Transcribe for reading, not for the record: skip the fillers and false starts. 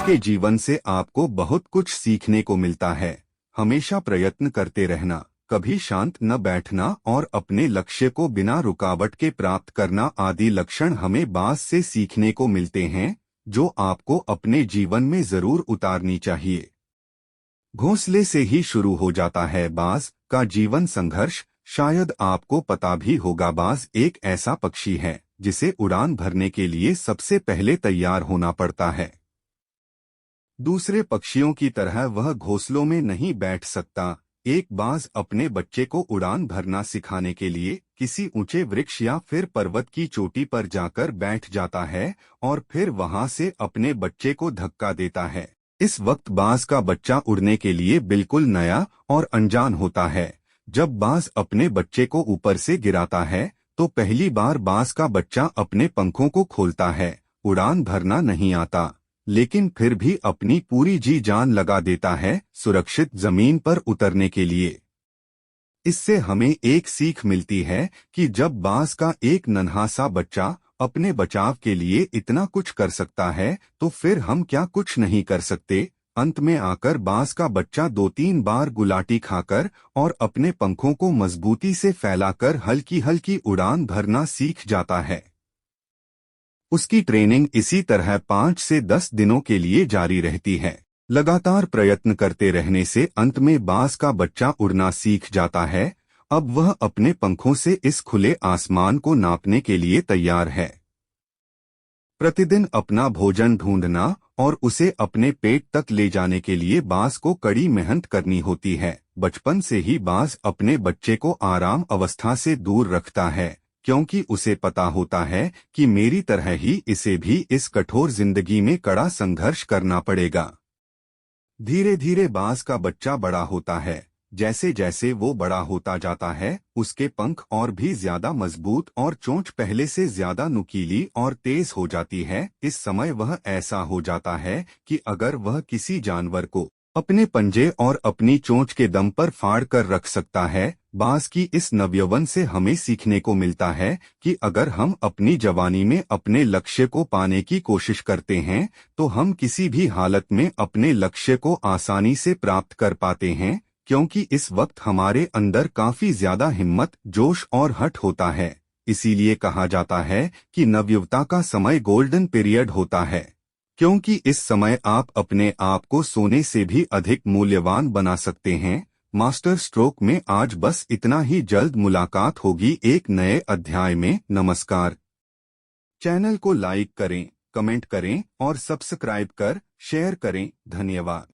के जीवन से आपको बहुत कुछ सीखने को मिलता है। हमेशा प्रयत्न करते रहना, कभी शांत न बैठना और अपने लक्ष्य को बिना रुकावट के प्राप्त करना आदि लक्षण हमें बास से सीखने को मिलते हैं, जो आपको अपने जीवन में जरूर उतारनी चाहिए। घोंसले से ही शुरू हो जाता है बाज का जीवन संघर्ष। शायद आपको पता भी होगा, बाज एक ऐसा पक्षी है जिसे उड़ान भरने के लिए सबसे पहले तैयार होना पड़ता है। दूसरे पक्षियों की तरह वह घोंसलों में नहीं बैठ सकता। एक बाज अपने बच्चे को उड़ान भरना सिखाने के लिए किसी ऊंचे वृक्ष या फिर पर्वत की चोटी पर जाकर बैठ जाता है और फिर वहां से अपने बच्चे को धक्का देता है। इस वक्त बाज का बच्चा उड़ने के लिए बिल्कुल नया और अनजान होता है। जब बाज अपने बच्चे को ऊपर से गिराता है तो पहली बार बाज का बच्चा अपने पंखों को खोलता है। उड़ान भरना नहीं आता, लेकिन फिर भी अपनी पूरी जी जान लगा देता है सुरक्षित जमीन पर उतरने के लिए। इससे हमें एक सीख मिलती है कि जब बाज का एक नन्हा सा बच्चा अपने बचाव के लिए इतना कुछ कर सकता है तो फिर हम क्या कुछ नहीं कर सकते। अंत में आकर बाज का बच्चा 2-3 बार गुलाटी खाकर और अपने पंखों को मजबूती से फैलाकर हल्की हल्की उड़ान भरना सीख जाता है। उसकी ट्रेनिंग इसी तरह 5 से 10 दिनों के लिए जारी रहती है। लगातार प्रयत्न करते रहने से अंत में बाज का बच्चा उड़ना सीख जाता है। अब वह अपने पंखों से इस खुले आसमान को नापने के लिए तैयार है। प्रतिदिन अपना भोजन ढूंढना और उसे अपने पेट तक ले जाने के लिए बाज को कड़ी मेहनत करनी होती है। बचपन से ही बाज अपने बच्चे को आराम अवस्था से दूर रखता है, क्योंकि उसे पता होता है कि मेरी तरह ही इसे भी इस कठोर जिंदगी में कड़ा संघर्ष करना पड़ेगा। धीरे धीरे बाज का बच्चा बड़ा होता है। जैसे जैसे वो बड़ा होता जाता है, उसके पंख और भी ज्यादा मजबूत और चोंच पहले से ज्यादा नुकीली और तेज हो जाती है। इस समय वह ऐसा हो जाता है कि अगर वह किसी जानवर को अपने पंजे और अपनी चोंच के दम पर फाड़ कर रख सकता है। बाज की इस नवयौवन से हमें सीखने को मिलता है कि अगर हम अपनी जवानी में अपने लक्ष्य को पाने की कोशिश करते हैं तो हम किसी भी हालत में अपने लक्ष्य को आसानी से प्राप्त कर पाते हैं, क्योंकि इस वक्त हमारे अंदर काफी ज्यादा हिम्मत, जोश और हठ होता है। इसीलिए कहा जाता है कि नवयुवता का समय गोल्डन पीरियड होता है, क्योंकि इस समय आप अपने आप को सोने से भी अधिक मूल्यवान बना सकते हैं। मास्टर स्ट्रोक में आज बस इतना ही। जल्द मुलाकात होगी एक नए अध्याय में। नमस्कार। चैनल को लाइक करें, कमेंट करें और सब्सक्राइब कर शेयर करें। धन्यवाद।